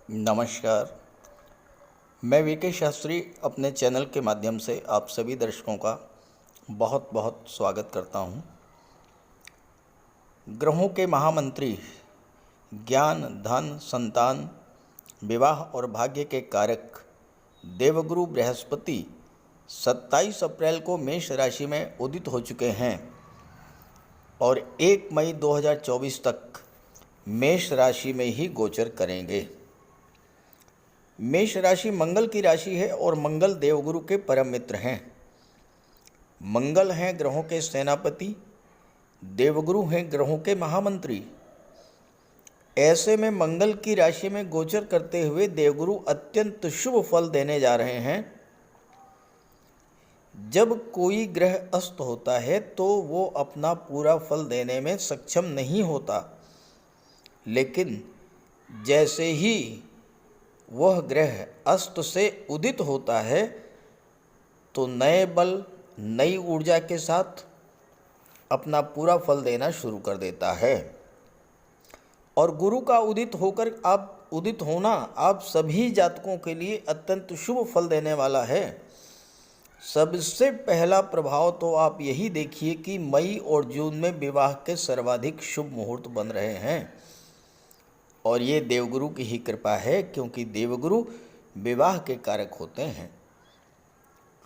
नमस्कार। मैं वीके शास्त्री अपने चैनल के माध्यम से आप सभी दर्शकों का बहुत बहुत स्वागत करता हूं। ग्रहों के महामंत्री, ज्ञान, धन, संतान, विवाह और भाग्य के कारक देवगुरु बृहस्पति 27 अप्रैल को मेष राशि में उदित हो चुके हैं और 1 मई 2024 तक मेष राशि में ही गोचर करेंगे। मेष राशि मंगल की राशि है और मंगल देवगुरु के परम मित्र हैं। मंगल हैं ग्रहों के सेनापति, देवगुरु हैं ग्रहों के महामंत्री। ऐसे में मंगल की राशि में गोचर करते हुए देवगुरु अत्यंत शुभ फल देने जा रहे हैं। जब कोई ग्रह अस्त होता है तो वो अपना पूरा फल देने में सक्षम नहीं होता, लेकिन जैसे ही वह ग्रह अस्त से उदित होता है तो नए बल, नई ऊर्जा के साथ अपना पूरा फल देना शुरू कर देता है। और गुरु का उदित होना आप सभी जातकों के लिए अत्यंत शुभ फल देने वाला है। सबसे पहला प्रभाव तो आप यही देखिए कि मई और जून में विवाह के सर्वाधिक शुभ मुहूर्त बन रहे हैं और ये देवगुरु की ही कृपा है, क्योंकि देवगुरु विवाह के कारक होते हैं।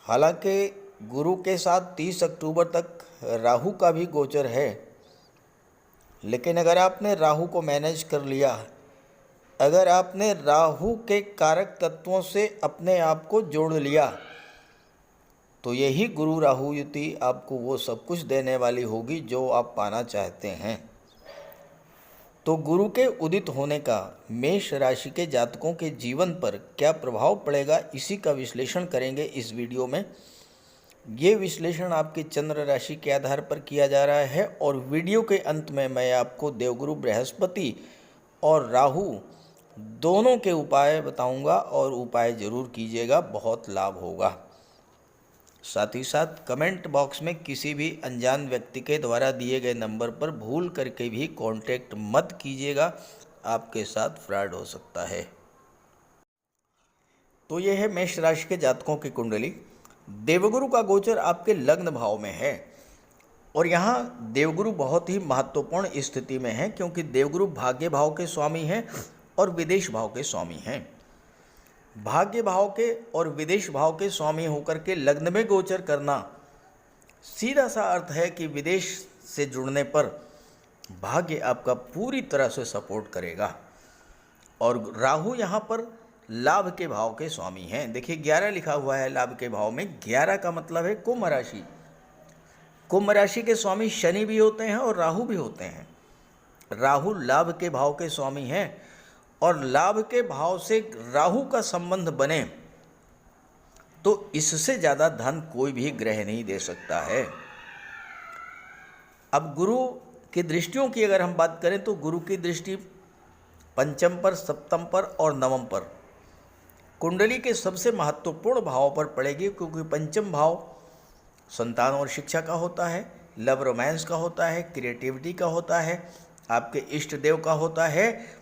हालांकि गुरु के साथ 30 अक्टूबर तक राहु का भी गोचर है, लेकिन अगर आपने राहु को मैनेज कर लिया, अगर आपने राहु के कारक तत्वों से अपने आप को जोड़ लिया, तो यही गुरु राहु युति आपको वो सब कुछ देने वाली होगी जो आप पाना चाहते हैं। तो गुरु के उदित होने का मेष राशि के जातकों के जीवन पर क्या प्रभाव पड़ेगा, इसी का विश्लेषण करेंगे इस वीडियो में। ये विश्लेषण आपकी चंद्र राशि के आधार पर किया जा रहा है और वीडियो के अंत में मैं आपको देवगुरु बृहस्पति और राहु दोनों के उपाय बताऊंगा और उपाय जरूर कीजिएगा, बहुत लाभ होगा। साथ ही साथ कमेंट बॉक्स में किसी भी अनजान व्यक्ति के द्वारा दिए गए नंबर पर भूल करके भी कांटेक्ट मत कीजिएगा, आपके साथ फ्रॉड हो सकता है। तो यह है मेष राशि के जातकों की कुंडली। देवगुरु का गोचर आपके लग्न भाव में है और यहाँ देवगुरु बहुत ही महत्वपूर्ण स्थिति में है, क्योंकि देवगुरु भाग्य भाव के स्वामी हैं और विदेश भाव के स्वामी हैं। भाग्य भाव के और विदेश भाव के स्वामी होकर के लग्न में गोचर करना सीधा सा अर्थ है कि विदेश से जुड़ने पर भाग्य आपका पूरी तरह से सपोर्ट करेगा। और राहु यहाँ पर लाभ के भाव के स्वामी हैं। देखिए 11 लिखा हुआ है लाभ के भाव में। 11 का मतलब है कुंभ राशि। कुंभ राशि के स्वामी शनि भी होते हैं और राहु भी होते हैं। राहु लाभ के भाव के स्वामी हैं और लाभ के भाव से राहु का संबंध बने तो इससे ज़्यादा धन कोई भी ग्रह नहीं दे सकता है। अब गुरु की दृष्टियों की अगर हम बात करें तो गुरु की दृष्टि पंचम पर, सप्तम पर और नवम पर कुंडली के सबसे महत्वपूर्ण भाव पर पड़ेगी, क्योंकि पंचम भाव संतान और शिक्षा का होता है, लव रोमांस का होता है, क्रिएटिविटी का होता है, आपके इष्ट देव का होता है,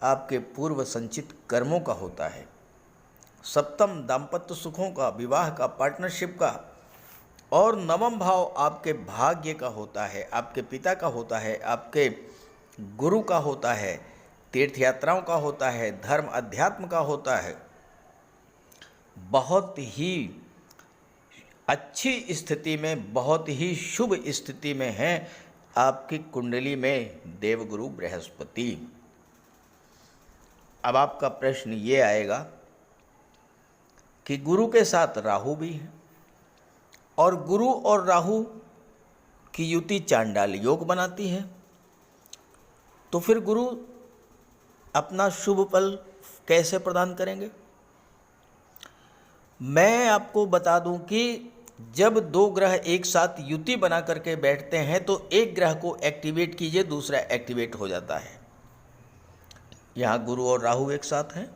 आपके पूर्व संचित कर्मों का होता है। सप्तम दाम्पत्य सुखों का, विवाह का, पार्टनरशिप का, और नवम भाव आपके भाग्य का होता है, आपके पिता का होता है, आपके गुरु का होता है, तीर्थ यात्राओं का होता है, धर्म अध्यात्म का होता है। बहुत ही अच्छी स्थिति में, बहुत ही शुभ स्थिति में है आपकी कुंडली में देवगुरु बृहस्पति। अब आपका प्रश्न ये आएगा कि गुरु के साथ राहु भी है और गुरु और राहु की युति चांडाल योग बनाती है, तो फिर गुरु अपना शुभ फल कैसे प्रदान करेंगे? मैं आपको बता दूं कि जब दो ग्रह एक साथ युति बना करके बैठते हैं तो एक ग्रह को एक्टिवेट कीजिए, दूसरा एक्टिवेट हो जाता है। यहाँ गुरु और राहु एक साथ हैं,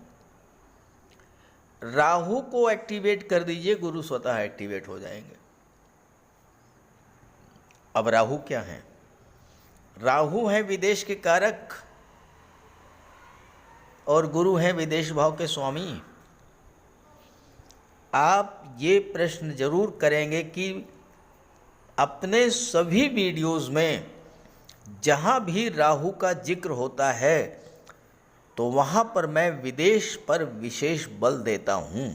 राहु को एक्टिवेट कर दीजिए, गुरु स्वतः एक्टिवेट हो जाएंगे। अब राहु क्या है? राहु है विदेश के कारक, और गुरु हैं विदेश भाव के स्वामी। आप ये प्रश्न जरूर करेंगे कि अपने सभी वीडियोस में जहाँ भी राहु का जिक्र होता है तो वहाँ पर मैं विदेश पर विशेष बल देता हूँ।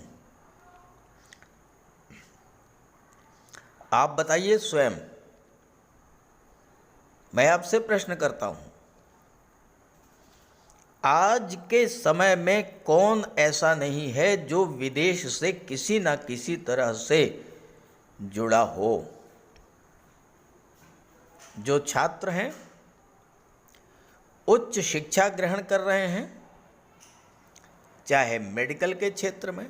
आप बताइए स्वयं, मैं आपसे प्रश्न करता हूँ, आज के समय में कौन ऐसा नहीं है जो विदेश से किसी न किसी तरह से जुड़ा हो। जो छात्र हैं, उच्च शिक्षा ग्रहण कर रहे हैं, चाहे मेडिकल के क्षेत्र में,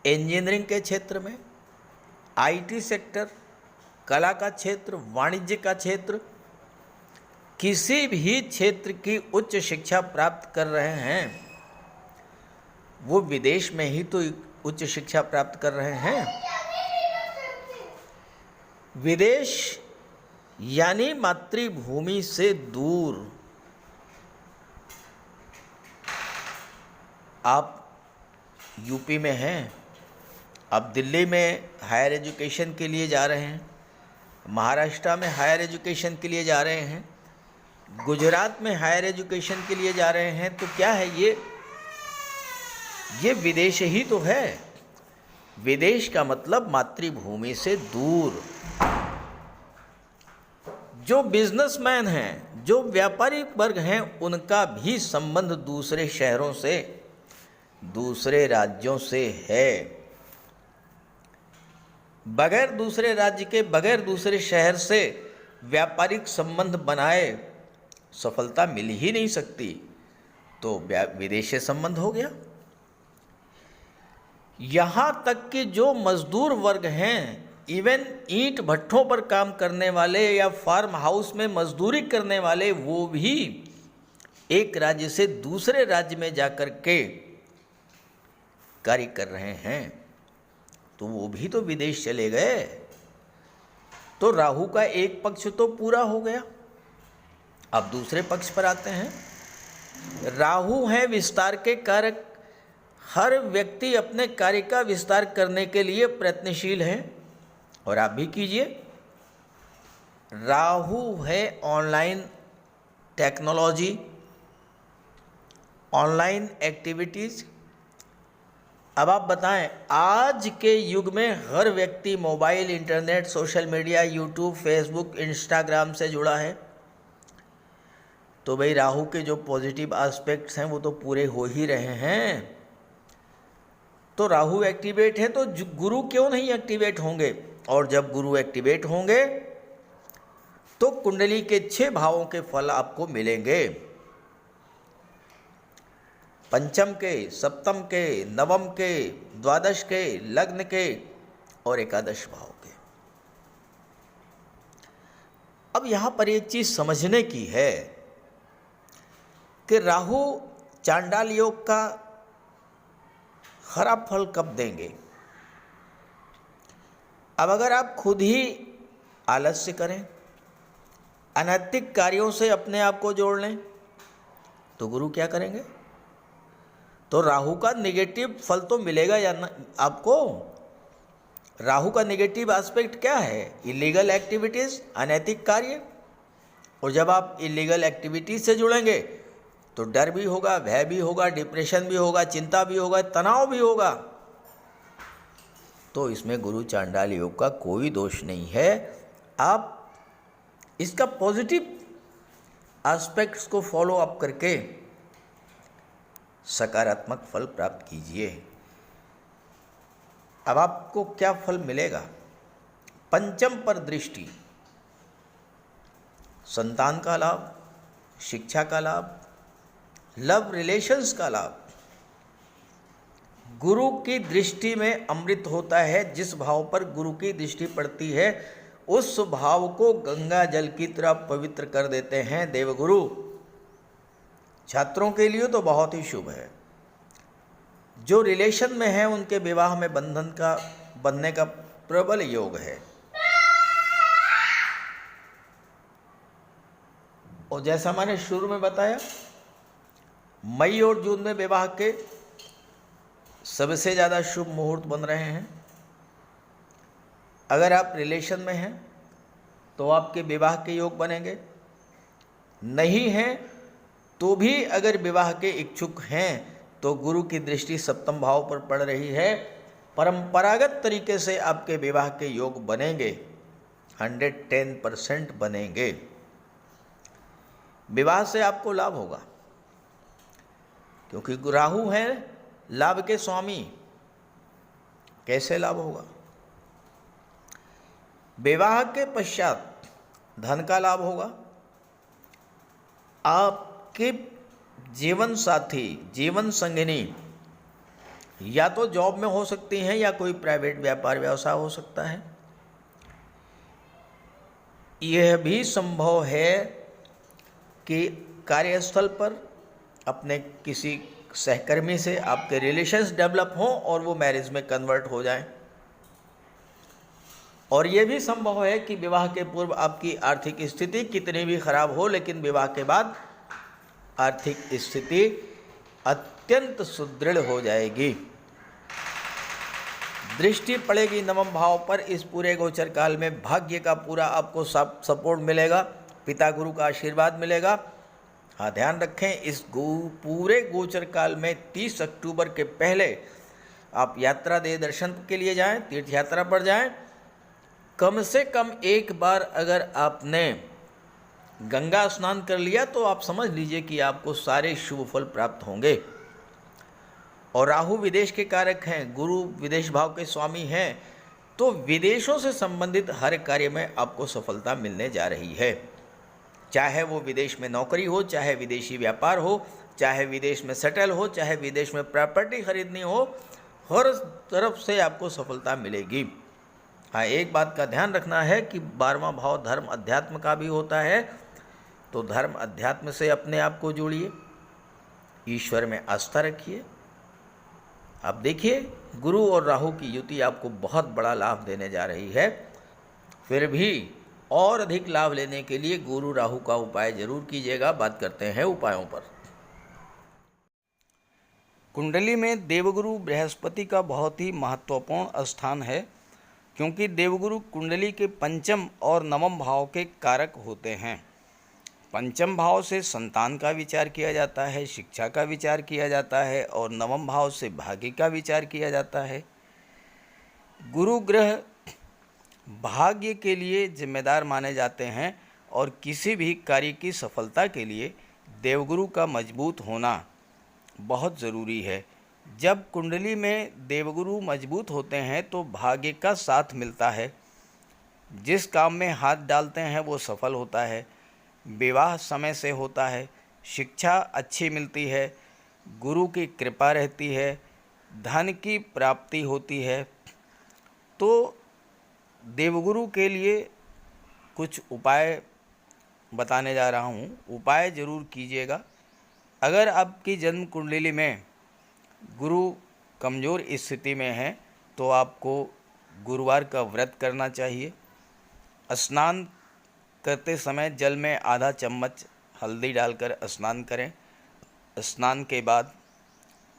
इंजीनियरिंग के क्षेत्र में, आईटी सेक्टर, कला का क्षेत्र, वाणिज्य का क्षेत्र, किसी भी क्षेत्र की उच्च शिक्षा प्राप्त कर रहे हैं, वो विदेश में ही तो उच्च शिक्षा प्राप्त कर रहे हैं। विदेश यानी मातृभूमि से दूर। आप यूपी में हैं, आप दिल्ली में हायर एजुकेशन के लिए जा रहे हैं, महाराष्ट्र में हायर एजुकेशन के लिए जा रहे हैं, गुजरात में हायर एजुकेशन के लिए जा रहे हैं, तो क्या है ये विदेश ही तो है। विदेश का मतलब मातृभूमि से दूर। जो बिजनेसमैन हैं, जो व्यापारी वर्ग हैं, उनका भी संबंध दूसरे शहरों से, दूसरे राज्यों से है। बगैर दूसरे राज्य के, बगैर दूसरे शहर से व्यापारिक संबंध बनाए सफलता मिल ही नहीं सकती। तो विदेशी संबंध हो गया। यहाँ तक कि जो मजदूर वर्ग हैं, इवन ईंट भट्ठों पर काम करने वाले या फार्म हाउस में मजदूरी करने वाले, वो भी एक राज्य से दूसरे राज्य में जाकर के कार्य कर रहे हैं, तो वो भी तो विदेश चले गए। तो राहु का एक पक्ष तो पूरा हो गया। अब दूसरे पक्ष पर आते हैं। राहु है विस्तार के कारक। हर व्यक्ति अपने कार्य का विस्तार करने के लिए प्रयत्नशील है, और आप भी कीजिए। राहु है ऑनलाइन टेक्नोलॉजी, ऑनलाइन एक्टिविटीज़। अब आप बताएं, आज के युग में हर व्यक्ति mobile, internet, social media, YouTube, Facebook, Instagram से जुड़ा है। तो भाई राहु के जो पॉजिटिव एस्पेक्ट्स हैं वो तो पूरे हो ही रहे हैं। तो राहु एक्टिवेट है तो गुरु क्यों नहीं एक्टिवेट होंगे। और जब गुरु एक्टिवेट होंगे तो कुंडली के 6 भावों के फल आपको मिलेंगे। पंचम के, सप्तम के, नवम के, द्वादश के, लग्न के और एकादश भाव के। अब यहां पर एक चीज समझने की है कि राहु चांडाल योग का खराब फल कब देंगे। अब अगर आप खुद ही आलस्य करें, अनैतिक कार्यों से अपने आप को जोड़ लें, तो गुरु क्या करेंगे। तो राहु का नेगेटिव फल तो मिलेगा या ना आपको। राहु का नेगेटिव एस्पेक्ट क्या है, इलीगल एक्टिविटीज़, अनैतिक कार्य। और जब आप इलीगल एक्टिविटीज से जुड़ेंगे तो डर भी होगा, भय भी होगा, डिप्रेशन भी होगा, चिंता भी होगा, तनाव भी होगा। तो इसमें गुरु चांडाल योग का कोई दोष नहीं है। आप इसका पॉजिटिव एस्पेक्ट्स को फॉलो अप करके सकारात्मक फल प्राप्त कीजिए। अब आपको क्या फल मिलेगा। पंचम पर दृष्टि, संतान का लाभ, शिक्षा का लाभ, लव रिलेशंस का लाभ। गुरु की दृष्टि में अमृत होता है। जिस भाव पर गुरु की दृष्टि पड़ती है उस भाव को गंगा जल की तरह पवित्र कर देते हैं देवगुरु। छात्रों के लिए तो बहुत ही शुभ है। जो रिलेशन में है उनके विवाह में बनने का प्रबल योग है। और जैसा मैंने शुरू में बताया, मई और जून में विवाह के सबसे ज़्यादा शुभ मुहूर्त बन रहे हैं। अगर आप रिलेशन में हैं तो आपके विवाह के योग बनेंगे, नहीं हैं तो भी अगर विवाह के इच्छुक हैं तो गुरु की दृष्टि सप्तम भाव पर पड़ रही है। परंपरागत तरीके से आपके विवाह के योग बनेंगे, 110% बनेंगे। विवाह से आपको लाभ होगा क्योंकि राहु है लाभ के स्वामी। कैसे लाभ होगा? विवाह के पश्चात धन का लाभ होगा। आपके जीवन साथी, जीवन संगिनी या तो जॉब में हो सकती हैं या कोई प्राइवेट व्यापार व्यवसाय हो सकता है। यह भी संभव है कि कार्यस्थल पर अपने किसी सहकर्मी से आपके रिलेशंस डेवलप हों और वो मैरिज में कन्वर्ट हो जाएं। और ये भी संभव है कि विवाह के पूर्व आपकी आर्थिक स्थिति कितनी भी खराब हो, लेकिन विवाह के बाद आर्थिक स्थिति अत्यंत सुदृढ़ हो जाएगी। दृष्टि पड़ेगी नवम भाव पर। इस पूरे गोचर काल में भाग्य का पूरा आपको सपोर्ट मिलेगा, पिता गुरु का आशीर्वाद मिलेगा। हाँ, ध्यान रखें, इस पूरे गोचर काल में 30 अक्टूबर के पहले आप यात्रा दे दर्शन के लिए जाएं, तीर्थ यात्रा पर जाएं। कम से कम एक बार अगर आपने गंगा स्नान कर लिया तो आप समझ लीजिए कि आपको सारे शुभ फल प्राप्त होंगे। और राहु विदेश के कारक हैं, गुरु विदेश भाव के स्वामी हैं, तो विदेशों से संबंधित हर कार्य में आपको सफलता मिलने जा रही है। चाहे वो विदेश में नौकरी हो, चाहे विदेशी व्यापार हो, चाहे विदेश में सेटल हो, चाहे विदेश में प्रॉपर्टी खरीदनी हो, हर तरफ से आपको सफलता मिलेगी। हाँ, एक बात का ध्यान रखना है कि 12वां भाव धर्म अध्यात्म का भी होता है, तो धर्म अध्यात्म से अपने आप को जोड़िए, ईश्वर में आस्था रखिए। आप देखिए, गुरु और राहु की युति आपको बहुत बड़ा लाभ देने जा रही है। फिर भी और अधिक लाभ लेने के लिए गुरु राहु का उपाय जरूर कीजिएगा। बात करते हैं उपायों पर। कुंडली में देवगुरु बृहस्पति का बहुत ही महत्वपूर्ण स्थान है, क्योंकि देवगुरु कुंडली के पंचम और नवम भाव के कारक होते हैं। पंचम भाव से संतान का विचार किया जाता है, शिक्षा का विचार किया जाता है, और नवम भाव से भाग्य का विचार किया जाता है। गुरु ग्रह भाग्य के लिए जिम्मेदार माने जाते हैं और किसी भी कार्य की सफलता के लिए देवगुरु का मजबूत होना बहुत ज़रूरी है। जब कुंडली में देवगुरु मजबूत होते हैं तो भाग्य का साथ मिलता है, जिस काम में हाथ डालते हैं वो सफल होता है, विवाह समय से होता है, शिक्षा अच्छी मिलती है, गुरु की कृपा रहती है, धन की प्राप्ति होती है। तो देवगुरु के लिए कुछ उपाय बताने जा रहा हूँ, उपाय ज़रूर कीजिएगा। अगर आपकी जन्म कुंडली में गुरु कमज़ोर स्थिति में है तो आपको गुरुवार का व्रत करना चाहिए। स्नान करते समय जल में आधा चम्मच हल्दी डालकर स्नान करें। स्नान के बाद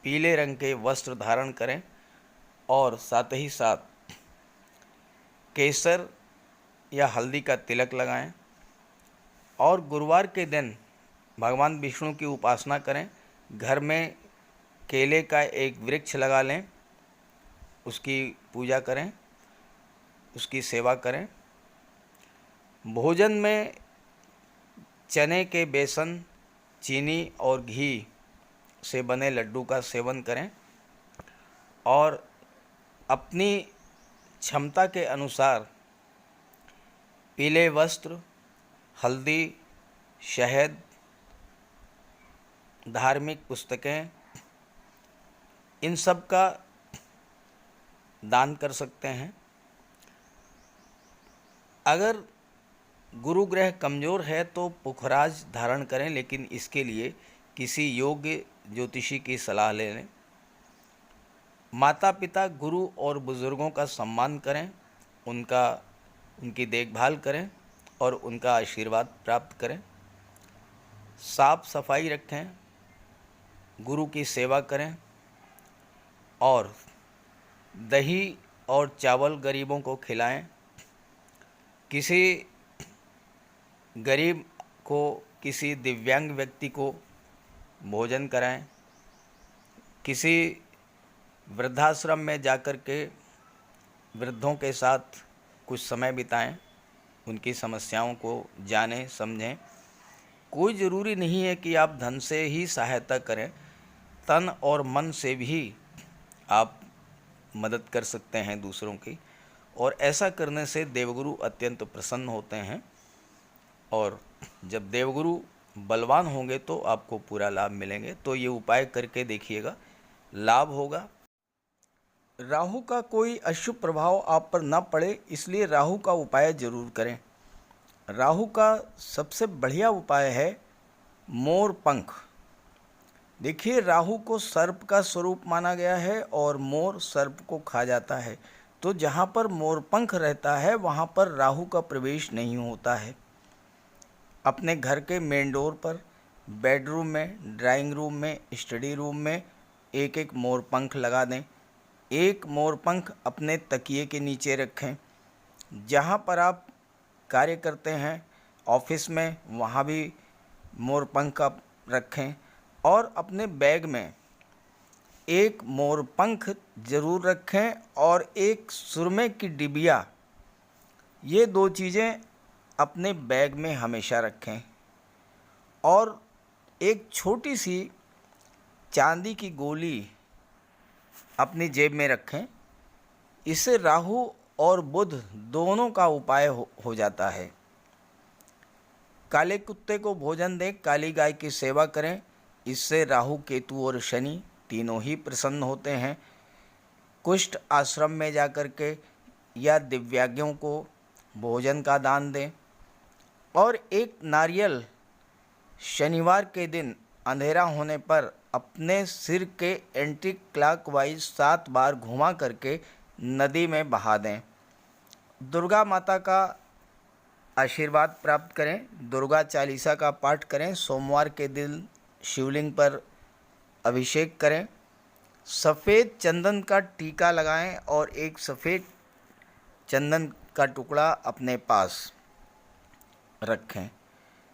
पीले रंग के वस्त्र धारण करें और साथ ही साथ केसर या हल्दी का तिलक लगाएं। और गुरुवार के दिन भगवान विष्णु की उपासना करें। घर में केले का एक वृक्ष लगा लें, उसकी पूजा करें, उसकी सेवा करें। भोजन में चने के बेसन, चीनी और घी से बने लड्डू का सेवन करें और अपनी क्षमता के अनुसार पीले वस्त्र, हल्दी, शहद, धार्मिक पुस्तकें, इन सब का दान कर सकते हैं। अगर गुरु ग्रह कमज़ोर है तो पुखराज धारण करें, लेकिन इसके लिए किसी योग्य ज्योतिषी की सलाह ले लें। माता पिता, गुरु और बुज़ुर्गों का सम्मान करें, उनकी देखभाल करें और उनका आशीर्वाद प्राप्त करें। साफ सफाई रखें, गुरु की सेवा करें और दही और चावल गरीबों को खिलाएं। किसी गरीब को, किसी दिव्यांग व्यक्ति को भोजन कराएं। किसी वृद्धाश्रम में जाकर के वृद्धों के साथ कुछ समय बिताएं, उनकी समस्याओं को जानें समझें। कोई ज़रूरी नहीं है कि आप धन से ही सहायता करें, तन और मन से भी आप मदद कर सकते हैं दूसरों की, और ऐसा करने से देवगुरु अत्यंत प्रसन्न होते हैं। और जब देवगुरु बलवान होंगे तो आपको पूरा लाभ मिलेंगे। तो ये उपाय करके देखिएगा, लाभ होगा। राहु का कोई अशुभ प्रभाव आप पर न पड़े, इसलिए राहु का उपाय जरूर करें। राहु का सबसे बढ़िया उपाय है मोर पंख। देखिए, राहु को सर्प का स्वरूप माना गया है और मोर सर्प को खा जाता है। तो जहाँ पर मोर पंख रहता है वहाँ पर राहु का प्रवेश नहीं होता है। अपने घर के मेन डोर पर, बेडरूम में, ड्राइंग रूम में, स्टडी रूम में एक एक मोर पंख लगा दें। एक मोर पंख अपने तकिए के नीचे रखें। जहाँ पर आप कार्य करते हैं ऑफिस में, वहाँ भी मोर पंख आप रखें। और अपने बैग में एक मोर पंख ज़रूर रखें और एक सुरमे की डिबिया, ये दो चीज़ें अपने बैग में हमेशा रखें। और एक छोटी सी चांदी की गोली अपनी जेब में रखें। इससे राहु और बुध दोनों का उपाय हो जाता है। काले कुत्ते को भोजन दें, काली गाय की सेवा करें। इससे राहु, केतु और शनि तीनों ही प्रसन्न होते हैं। कुष्ठ आश्रम में जाकर के या दिव्यांगों को भोजन का दान दें। और एक नारियल शनिवार के दिन अंधेरा होने पर अपने सिर के एंटी क्लॉकवाइज 7 बार घुमा करके नदी में बहा दें। दुर्गा माता का आशीर्वाद प्राप्त करें। दुर्गा चालीसा का पाठ करें। सोमवार के दिन शिवलिंग पर अभिषेक करें। सफ़ेद चंदन का टीका लगाएं और एक सफ़ेद चंदन का टुकड़ा अपने पास रखें।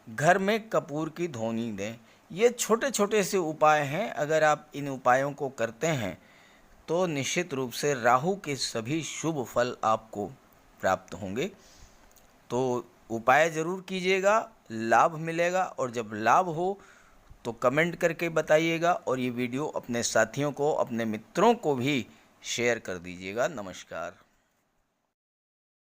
घर में कपूर की धूनी दें। ये छोटे छोटे से उपाय हैं। अगर आप इन उपायों को करते हैं तो निश्चित रूप से राहु के सभी शुभ फल आपको प्राप्त होंगे। तो उपाय ज़रूर कीजिएगा, लाभ मिलेगा। और जब लाभ हो तो कमेंट करके बताइएगा और ये वीडियो अपने साथियों को, अपने मित्रों को भी शेयर कर दीजिएगा। नमस्कार।